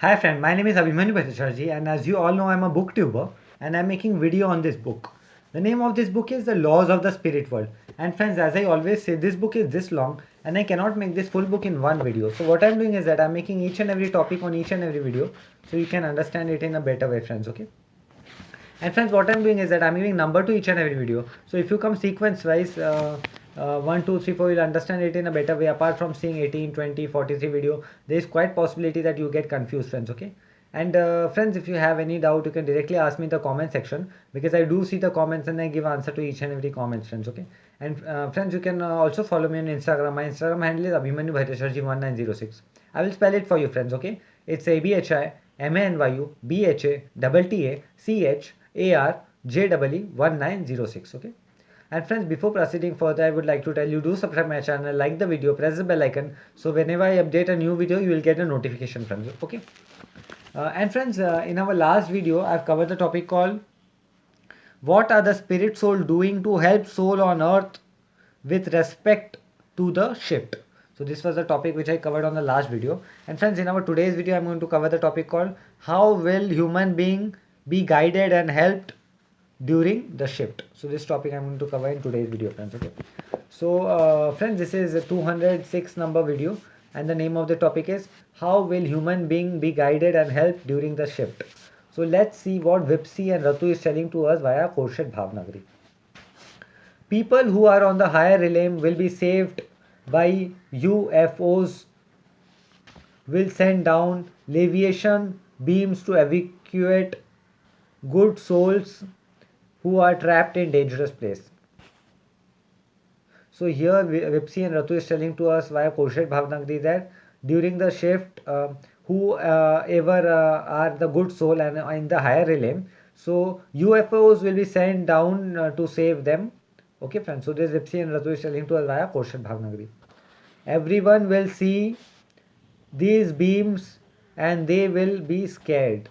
Hi friend, my name is Abhimanyu Bhattacharjee and as you all know I'm a booktuber and I'm making video on this book. The name of this book is The Laws of the Spirit World. And friends, as I always say, this book is this long and I cannot make this full book in one video. So what I'm doing is that I'm making each and every topic on each and every video so you can understand it in a better way, friends, okay? And friends, what I'm doing is that I'm giving number to each and every video. So if you come sequence wise, 1, 2, 3, 4, you'll understand it in a better way. Apart from seeing 18, 20, 43 video, there is quite possibility that you get confused, friends, okay? And friends, if you have any doubt, you can directly ask me in the comment section because I do see the comments and I give answer to each and every comment, friends, okay? And friends, you can also follow me on Instagram. My Instagram handle is Abhimanyu Bhattacharjee 1906. I will spell it for you, friends, okay? It's ABHIMANYUBHACHARJEE 1906, okay? And friends, before proceeding further, I would like to tell you, do subscribe my channel, like the video, press the bell icon, so whenever I update a new video, you will get a notification, friends, okay? And friends, in our last video, I've covered the topic called what are the spirit soul doing to help soul on earth with respect to the shift. So this was the topic which I covered on the last video. And friends, in our today's video, I'm going to cover the topic called how will human being be guided and helped during the shift. So this topic I'm going to cover in today's video, friends, okay? So friends, this is a 206 number video and the name of the topic is how will human being be guided and helped during the shift. So let's see what Vipsi and Ratu is telling to us via Korshed Bhavnagari. People who are on the higher realm will be saved by UFOs, will send down leviation beams to evacuate good souls who are trapped in dangerous place. So here Vipsi and Ratu is telling to us via Korshed Bhavnagari that during the shift, whoever are the good soul and in the higher realm, so UFOs will be sent down to save them. Okay, friends. So this Vipsi and Ratu is telling to us via Korshed Bhavnagari. Everyone will see these beams and they will be scared.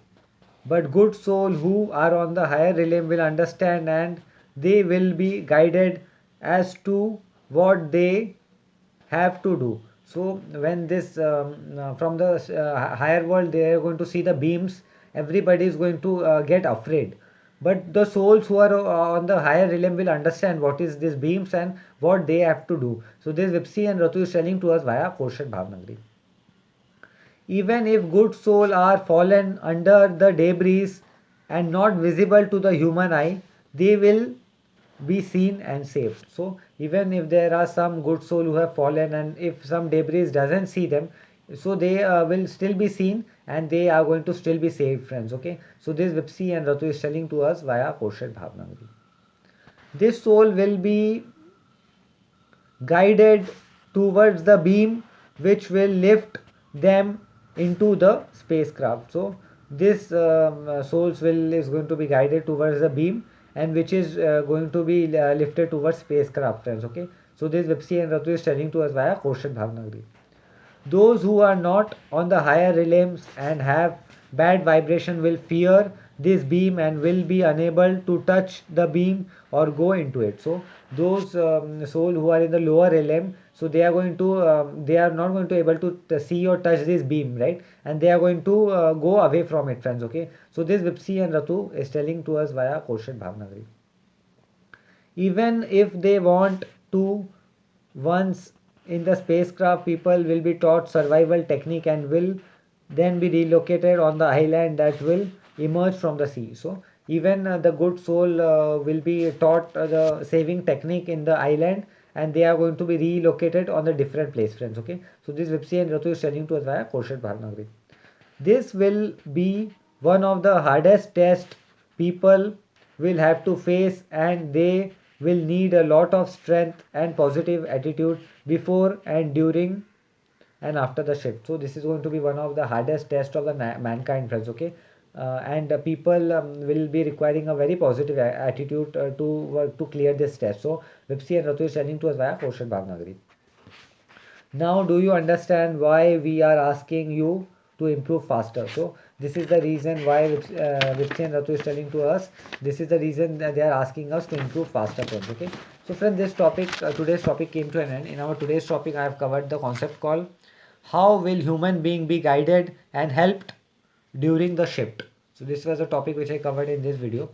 But good soul who are on the higher realm will understand and they will be guided as to what they have to do. So when this from the higher world they are going to see the beams, everybody is going to get afraid. But the souls who are on the higher realm will understand what is this beams and what they have to do. So this Vipsi and Ratu is telling to us via Korshed Bhavnagari. Even if good soul are fallen under the debris and not visible to the human eye, they will be seen and saved. So even if there are some good soul who have fallen and if some debris doesn't see them, so they will still be seen and they are going to still be saved, friends, okay? So this Vipsi and Ratu is telling to us via Korshed Bhavnagari. This soul will be guided towards the beam which will lift them into the spacecraft. So this souls will is going to be guided towards the beam and which is going to be lifted towards spacecraft, friends, okay? So this Vipsi and Ratu is telling to us via Korshed Bhavnagari. Those who are not on the higher realms and have bad vibration will fear this beam and will be unable to touch the beam or go into it. So those soul who are in the lower realm, so they are going to they are not going to able to see or touch this beam, right? And they are going to go away from it, friends, okay? So this Vipsi and Ratu is telling to us via Korshed Bhavnagari. Even if they want to, once in the spacecraft, people will be taught survival technique and will then be relocated on the island that will emerge from the sea. So even the good soul will be taught the saving technique in the island and they are going to be relocated on the different place, friends, okay? So this Vipsi and Ratu is telling to us via Korshed Bhavnagari. This will be one of the hardest tests people will have to face and they will need a lot of strength and positive attitude before and during and after the shift. So this is going to be one of the hardest tests of the mankind, friends, okay? And people will be requiring a very positive attitude to clear this test. So Vipsi and Ratu is telling to us via Korshed Bhavnagari. Now do you understand why we are asking you to improve faster? So this is the reason why Vipsi and Ratu is telling to us. This is the reason that they are asking us to improve faster, friends, okay? So friends, this topic today's topic came to an end. In our today's topic I have covered the concept called how will human being be guided and helped during the shift. So this was a topic which I covered in this video,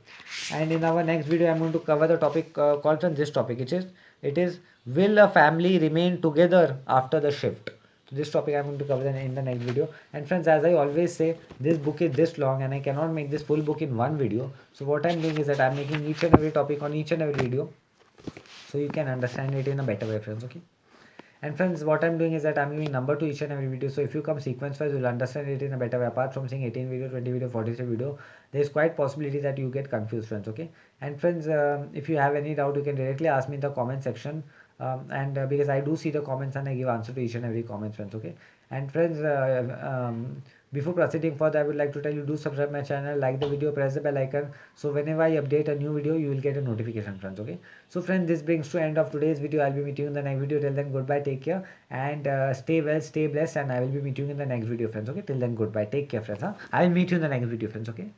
and in our next video I'm going to cover the topic called from this topic, which is will a family remain together after the shift. So this topic I'm going to cover in the next video. And friends, as I always say, this book is this long and I cannot make this full book in one video. So what I'm doing is that I'm making each and every topic on each and every video, so you can understand it in a better way, friends. Okay. And friends, what I'm doing is that I'm giving number to each and every video. So if you come sequence wise, you'll understand it in a better way. Apart from seeing 18 video, 20 video, 43 video, there is quite possibility that you get confused, friends. Okay. And friends, if you have any doubt, you can directly ask me in the comment section. And because I do see the comments and I give answer to each and every comment, friends. Okay. And friends, before proceeding further, I would like to tell you, do subscribe my channel, like the video, press the bell icon. So whenever I update a new video, you will get a notification, friends. Okay. So friends, this brings to end of today's video. I'll be meeting you in the next video. Till then, goodbye, take care, and stay well, stay blessed, and I will be meeting you in the next video, friends. Okay. Till then, goodbye, take care, friends. Huh? I will meet you in the next video, friends. Okay.